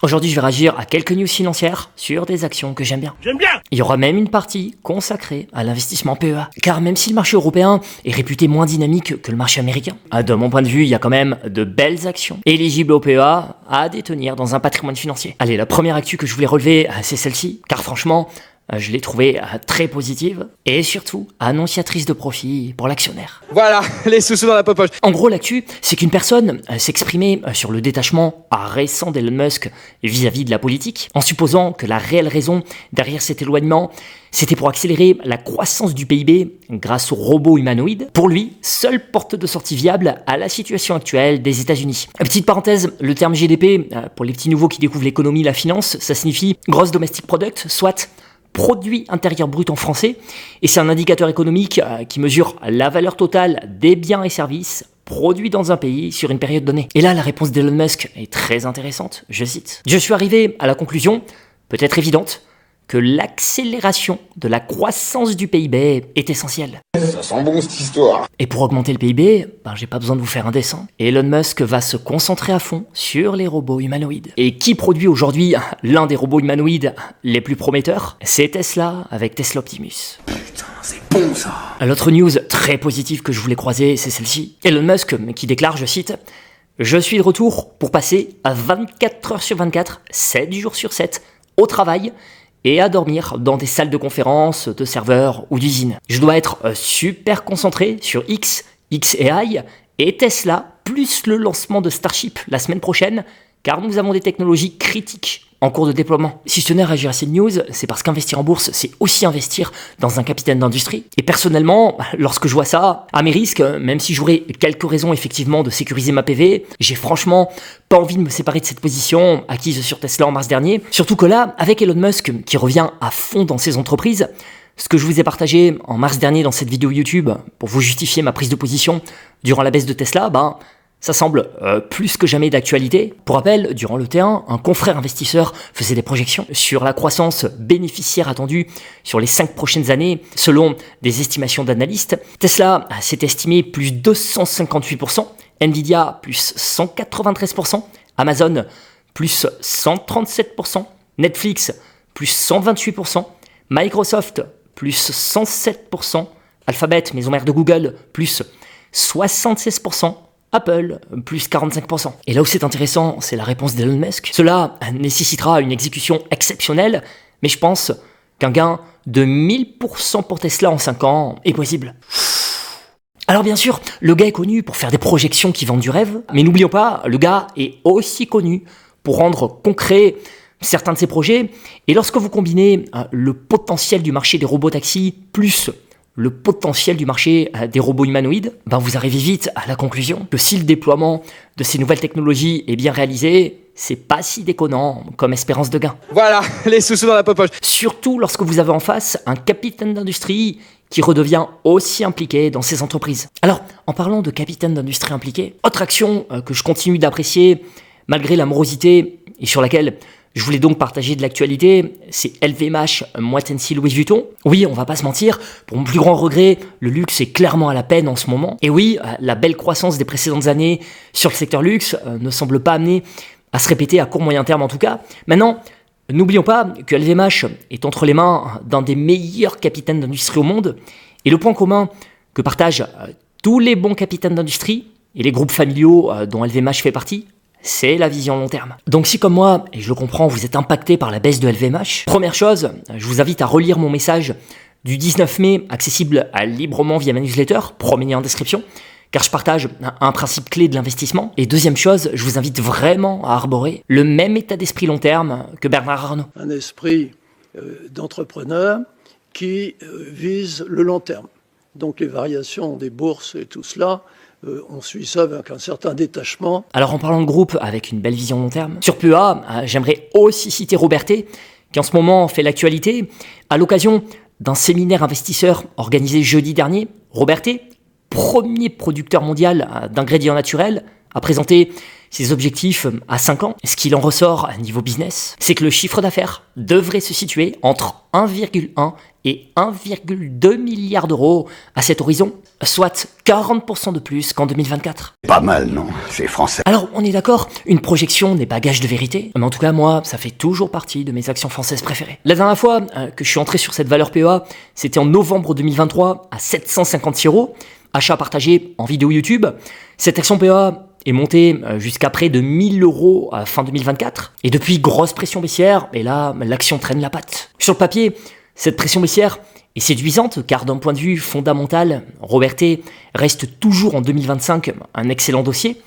Aujourd'hui, je vais réagir à quelques news financières sur des actions que j'aime bien. Il y aura même une partie consacrée à l'investissement PEA. Car même si le marché européen est réputé moins dynamique que le marché américain, de mon point de vue, il y a quand même de belles actions éligibles au PEA à détenir dans un patrimoine financier. Allez, la première actu que je voulais relever, c'est celle-ci. Car franchement, je l'ai trouvée très positive et surtout annonciatrice de profit pour l'actionnaire. Voilà, les sous-sous dans la popoche. En gros, l'actu, c'est qu'une personne s'exprimait sur le détachement récent d'Elon Musk vis-à-vis de la politique, en supposant que la réelle raison derrière cet éloignement, c'était pour accélérer la croissance du PIB grâce aux robots humanoïdes. Pour lui, seule porte de sortie viable à la situation actuelle des États-Unis. Petite parenthèse, le terme GDP, pour les petits nouveaux qui découvrent l'économie, la finance, ça signifie Gross Domestic Product, soit produit intérieur brut en français, et c'est un indicateur économique qui mesure la valeur totale des biens et services produits dans un pays sur une période donnée. Et là, la réponse d'Elon Musk est très intéressante, je cite. Je suis arrivé à la conclusion, peut-être évidente, que l'accélération de la croissance du PIB est essentielle. Ça sent bon cette histoire. Et pour augmenter le PIB, j'ai pas besoin de vous faire un dessin. Elon Musk va se concentrer à fond sur les robots humanoïdes. Et qui produit aujourd'hui l'un des robots humanoïdes les plus prometteurs? C'est Tesla avec Tesla Optimus. Putain, c'est bon ça. L'autre news très positive que je voulais croiser, c'est celle-ci. Elon Musk qui déclare, je cite, « Je suis de retour pour passer à 24 heures sur 24, 7 jours sur 7, au travail, et à dormir dans des salles de conférence, de serveurs ou d'usines. Je dois être super concentré sur xAI et Tesla, plus le lancement de Starship la semaine prochaine, car nous avons des technologies critiques en cours de déploiement. Si je tenais à réagir à cette news, c'est parce qu'investir en bourse, c'est aussi investir dans un capitaine d'industrie. Et personnellement, lorsque je vois ça, à mes risques, même si j'aurais quelques raisons effectivement de sécuriser ma PV, j'ai franchement pas envie de me séparer de cette position acquise sur Tesla en mars dernier. Surtout que là, avec Elon Musk qui revient à fond dans ses entreprises, ce que je vous ai partagé en mars dernier dans cette vidéo YouTube pour vous justifier ma prise de position durant la baisse de Tesla, ça semble plus que jamais d'actualité. Pour rappel, durant le T1, un confrère investisseur faisait des projections sur la croissance bénéficiaire attendue sur les 5 prochaines années selon des estimations d'analystes. Tesla s'est estimé plus 258%, Nvidia plus 193%, Amazon plus 137%, Netflix plus 128%, Microsoft plus 107%, Alphabet, maison mère de Google, plus 76%, Apple, plus 45%. Et là où c'est intéressant, c'est la réponse d'Elon Musk. Cela nécessitera une exécution exceptionnelle, mais je pense qu'un gain de 1000% pour Tesla en 5 ans est possible. Alors bien sûr, le gars est connu pour faire des projections qui vendent du rêve, mais n'oublions pas, le gars est aussi connu pour rendre concret certains de ses projets. Et lorsque vous combinez le potentiel du marché des robots taxis plus le potentiel du marché des robots humanoïdes, vous arrivez vite à la conclusion que si le déploiement de ces nouvelles technologies est bien réalisé, c'est pas si déconnant comme espérance de gain. Voilà, les sous-sous dans la popoche. Surtout lorsque vous avez en face un capitaine d'industrie qui redevient aussi impliqué dans ces entreprises. Alors, en parlant de capitaine d'industrie impliqué, autre action que je continue d'apprécier malgré la morosité et sur laquelle je voulais donc partager de l'actualité, c'est LVMH, Moët & Louis Vuitton. Oui, on va pas se mentir, pour mon plus grand regret, le luxe est clairement à la peine en ce moment. Et oui, la belle croissance des précédentes années sur le secteur luxe ne semble pas amener à se répéter à court moyen terme en tout cas. Maintenant, n'oublions pas que LVMH est entre les mains d'un des meilleurs capitaines d'industrie au monde. Et le point commun que partagent tous les bons capitaines d'industrie et les groupes familiaux dont LVMH fait partie, c'est la vision long terme. Donc si comme moi, et je le comprends, vous êtes impacté par la baisse de LVMH, première chose, je vous invite à relire mon message du 19 mai, accessible librement via ma newsletter, premier lien en description, car je partage un principe clé de l'investissement. Et deuxième chose, je vous invite vraiment à arborer le même état d'esprit long terme que Bernard Arnault. Un esprit d'entrepreneur qui vise le long terme. Donc les variations des bourses et tout cela, on suit ça avec un certain détachement. Alors en parlant de groupe avec une belle vision long terme, sur PEA, j'aimerais aussi citer Robertet, qui en ce moment fait l'actualité. À l'occasion d'un séminaire investisseur organisé jeudi dernier, Robertet, premier producteur mondial d'ingrédients naturels, a présenté ses objectifs à 5 ans, ce qu'il en ressort à niveau business, c'est que le chiffre d'affaires devrait se situer entre 1,1 et 1,2 milliard d'euros à cet horizon, soit 40% de plus qu'en 2024. Pas mal, non? C'est français. Alors, on est d'accord, une projection n'est pas gage de vérité, mais en tout cas, moi, ça fait toujours partie de mes actions françaises préférées. La dernière fois que je suis entré sur cette valeur PEA, c'était en novembre 2023 à 756 euros, achat partagé en vidéo YouTube. Cette action PEA est montée jusqu'à près de 1000 euros à fin 2024, et depuis, grosse pression baissière, et là, l'action traîne la patte. Sur le papier, cette pression baissière est séduisante, car d'un point de vue fondamental, Robertet reste toujours en 2025 un excellent dossier.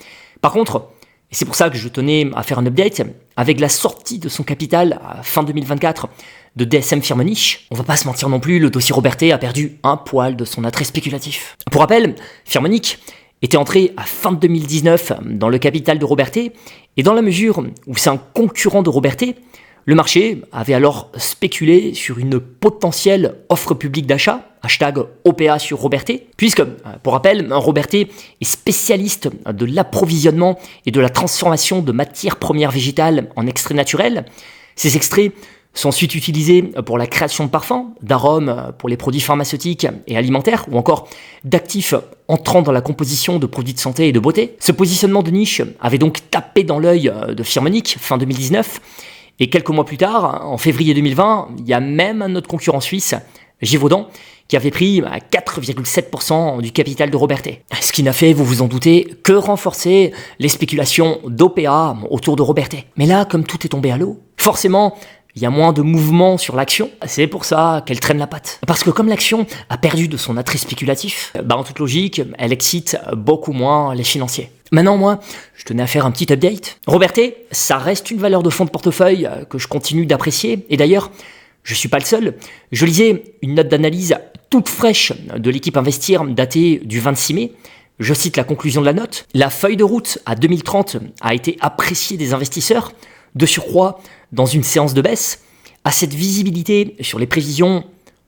Par contre, et c'est pour ça que je tenais à faire un update, avec la sortie de son capital à fin 2024 de DSM Firmenich, on va pas se mentir non plus, le dossier Robertet a perdu un poil de son attrait spéculatif. Pour rappel, Firmenich était entré à fin 2019 dans le capital de Robertet, et dans la mesure où c'est un concurrent de Robertet, le marché avait alors spéculé sur une potentielle offre publique d'achat, #OPA sur Robertet, puisque, pour rappel, Robertet est spécialiste de l'approvisionnement et de la transformation de matières premières végétales en extraits naturels. Ces extraits sont ensuite utilisés pour la création de parfums, d'arômes pour les produits pharmaceutiques et alimentaires, ou encore d'actifs entrant dans la composition de produits de santé et de beauté. Ce positionnement de niche avait donc tapé dans l'œil de Firmenich fin 2019, et quelques mois plus tard, en février 2020, il y a même un autre concurrent suisse, Gévaudan, qui avait pris 4,7% du capital de Robertet. Ce qui n'a fait, vous vous en doutez, que renforcer les spéculations d'OPA autour de Robertet. Mais là, comme tout est tombé à l'eau, forcément, il y a moins de mouvement sur l'action, c'est pour ça qu'elle traîne la patte. Parce que comme l'action a perdu de son attrait spéculatif, en toute logique, elle excite beaucoup moins les financiers. Maintenant, moi, je tenais à faire un petit update. Robertet, ça reste une valeur de fonds de portefeuille que je continue d'apprécier. Et d'ailleurs, je suis pas le seul. Je lisais une note d'analyse toute fraîche de l'équipe Investir datée du 26 mai. Je cite la conclusion de la note. La feuille de route à 2030 a été appréciée des investisseurs. De surcroît, dans une séance de baisse, à cette visibilité sur les prévisions,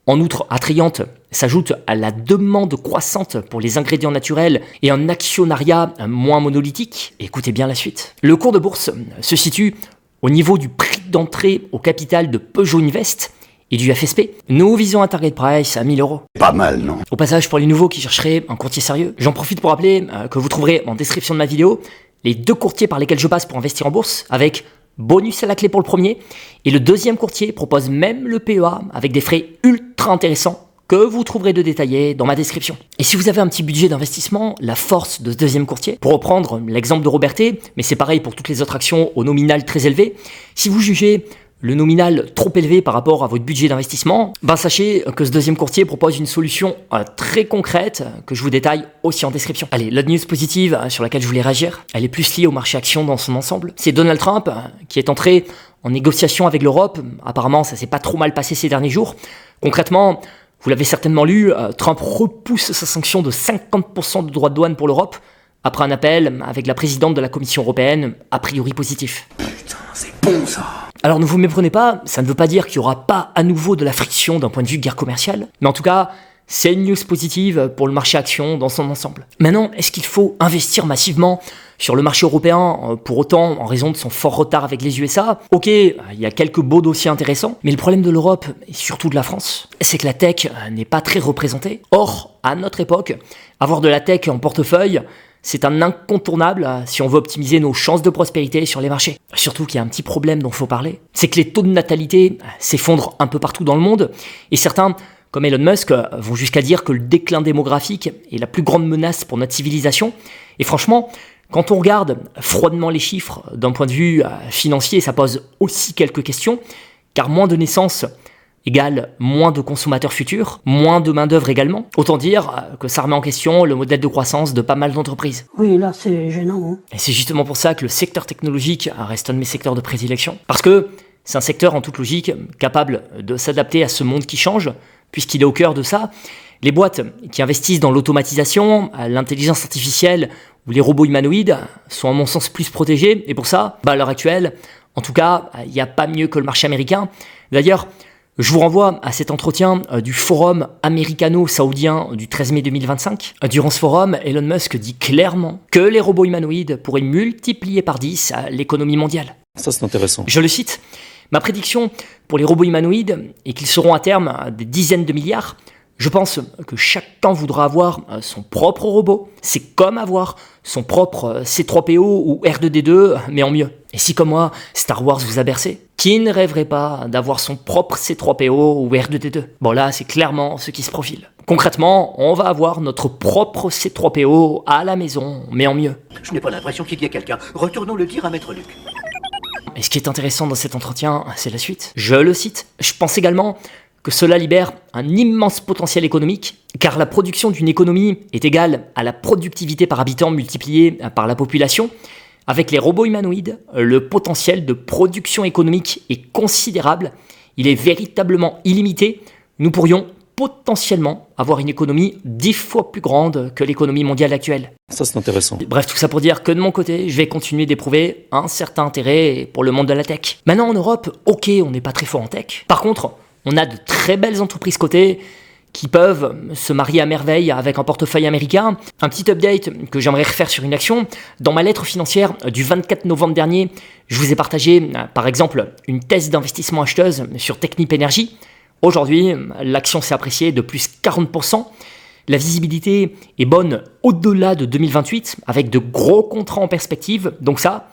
en outre attrayante, s'ajoute à la demande croissante pour les ingrédients naturels et un actionnariat moins monolithique. Écoutez bien la suite. Le cours de bourse se situe au niveau du prix d'entrée au capital de Peugeot Invest et du FSP. Nous visons un target price à 1000 euros. Pas mal, non? Au passage, pour les nouveaux qui chercheraient un courtier sérieux, j'en profite pour rappeler que vous trouverez en description de ma vidéo les 2 courtiers par lesquels je passe pour investir en bourse, avec bonus à la clé pour le premier, et le deuxième courtier propose même le PEA avec des frais ultra intéressants que vous trouverez de détaillés dans ma description. Et si vous avez un petit budget d'investissement, la force de ce deuxième courtier, pour reprendre l'exemple de Robertet, mais c'est pareil pour toutes les autres actions au nominal très élevé, si vous jugez le nominal trop élevé par rapport à votre budget d'investissement, sachez que ce deuxième courtier propose une solution très concrète que je vous détaille aussi en description. Allez, l'autre news positive sur laquelle je voulais réagir, elle est plus liée au marché action dans son ensemble. C'est Donald Trump qui est entré en négociation avec l'Europe. Apparemment, ça s'est pas trop mal passé ces derniers jours. Concrètement, vous l'avez certainement lu, Trump repousse sa sanction de 50% de droits de douane pour l'Europe après un appel avec la présidente de la Commission européenne, a priori positif. Putain, c'est bon ça. Alors ne vous méprenez pas, ça ne veut pas dire qu'il n'y aura pas à nouveau de la friction d'un point de vue guerre commerciale, mais en tout cas, c'est une news positive pour le marché action dans son ensemble. Maintenant, est-ce qu'il faut investir massivement sur le marché européen, pour autant en raison de son fort retard avec les USA? Ok, il y a quelques beaux dossiers intéressants, mais le problème de l'Europe, et surtout de la France, c'est que la tech n'est pas très représentée. Or, à notre époque, avoir de la tech en portefeuille, c'est un incontournable si on veut optimiser nos chances de prospérité sur les marchés. Surtout qu'il y a un petit problème dont il faut parler, c'est que les taux de natalité s'effondrent un peu partout dans le monde, et certains, comme Elon Musk, vont jusqu'à dire que le déclin démographique est la plus grande menace pour notre civilisation. Et franchement, quand on regarde froidement les chiffres d'un point de vue financier, ça pose aussi quelques questions, car moins de naissances égale moins de consommateurs futurs, moins de main-d'œuvre également. Autant dire que ça remet en question le modèle de croissance de pas mal d'entreprises. Oui, là, c'est gênant. Hein. Et c'est justement pour ça que le secteur technologique reste un de mes secteurs de prédilection. Parce que c'est un secteur en toute logique capable de s'adapter à ce monde qui change, puisqu'il est au cœur de ça. Les boîtes qui investissent dans l'automatisation, l'intelligence artificielle ou les robots humanoïdes sont à mon sens plus protégés. Et pour ça, à l'heure actuelle, en tout cas, il n'y a pas mieux que le marché américain. D'ailleurs, Je vous renvoie à cet entretien du forum américano-saoudien du 13 mai 2025. Durant ce forum, Elon Musk dit clairement que les robots humanoïdes pourraient multiplier par 10 l'économie mondiale. Ça, c'est intéressant. Je le cite, « Ma prédiction pour les robots humanoïdes est qu'ils seront à terme des dizaines de milliards. Je pense que chaque camp voudra avoir son propre robot. C'est comme avoir son propre C3PO ou R2D2, mais en mieux. Et si comme moi, Star Wars vous a bercé, qui ne rêverait pas d'avoir son propre C3PO ou R2D2 ? Bon là, c'est clairement ce qui se profile. Concrètement, on va avoir notre propre C3PO à la maison, mais en mieux. Je n'ai pas l'impression qu'il y ait quelqu'un. Retournons le dire à Maître Luc. Et ce qui est intéressant dans cet entretien, c'est la suite. Je le cite. Je pense également que cela libère un immense potentiel économique, car la production d'une économie est égale à la productivité par habitant multipliée par la population. Avec les robots humanoïdes, le potentiel de production économique est considérable, il est véritablement illimité. Nous pourrions potentiellement avoir une économie 10 fois plus grande que l'économie mondiale actuelle. Ça, c'est intéressant. Bref, tout ça pour dire que de mon côté, je vais continuer d'éprouver un certain intérêt pour le monde de la tech. Maintenant en Europe, ok, on n'est pas très fort en tech. Par contre, on a de très belles entreprises cotées qui peuvent se marier à merveille avec un portefeuille américain. Un petit update que j'aimerais refaire sur une action. Dans ma lettre financière du 24 novembre dernier, je vous ai partagé, par exemple, une thèse d'investissement acheteuse sur Technip Energy. Aujourd'hui, l'action s'est appréciée de plus 40%. La visibilité est bonne au-delà de 2028, avec de gros contrats en perspective. Donc ça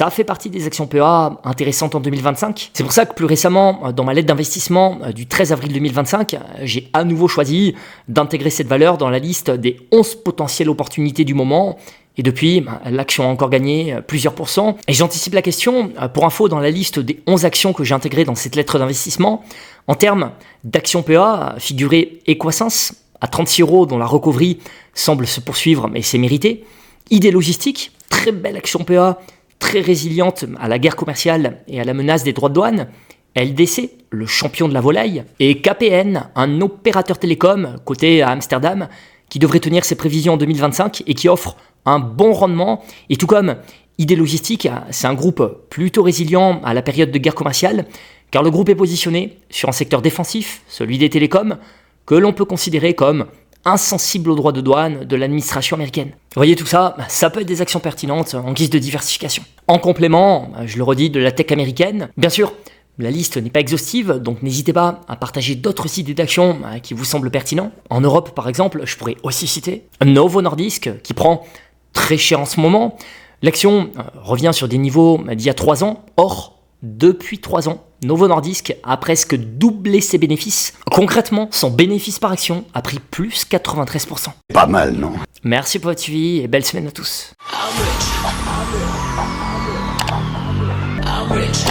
fait partie des actions PEA intéressantes en 2025. C'est pour ça que plus récemment, dans ma lettre d'investissement du 13 avril 2025, j'ai à nouveau choisi d'intégrer cette valeur dans la liste des 11 potentielles opportunités du moment. Et depuis, l'action a encore gagné plusieurs pourcents. Et j'anticipe la question. Pour info, dans la liste des 11 actions que j'ai intégrées dans cette lettre d'investissement, en termes d'actions PEA, figurait Equasense à 36 €, dont la recovery semble se poursuivre, mais c'est mérité. ID Logistique, très belle action PEA, très résiliente à la guerre commerciale et à la menace des droits de douane. LDC, le champion de la volaille. Et KPN, un opérateur télécom coté à Amsterdam, qui devrait tenir ses prévisions en 2025 et qui offre un bon rendement. Et tout comme ID Logistique, c'est un groupe plutôt résilient à la période de guerre commerciale, car le groupe est positionné sur un secteur défensif, celui des télécoms, que l'on peut considérer comme insensible aux droits de douane de l'administration américaine. Vous voyez tout ça, ça peut être des actions pertinentes en guise de diversification. En complément, je le redis, de la tech américaine, bien sûr, la liste n'est pas exhaustive, donc n'hésitez pas à partager d'autres idées d'actions qui vous semblent pertinents. En Europe, par exemple, je pourrais aussi citer Novo Nordisk, qui prend très cher en ce moment. L'action revient sur des niveaux d'il y a 3 ans. Or, depuis 3 ans, Novo Nordisk a presque doublé ses bénéfices. Concrètement, son bénéfice par action a pris plus 93%. Pas mal, non? Merci pour votre suivi et belle semaine à tous. I'm rich.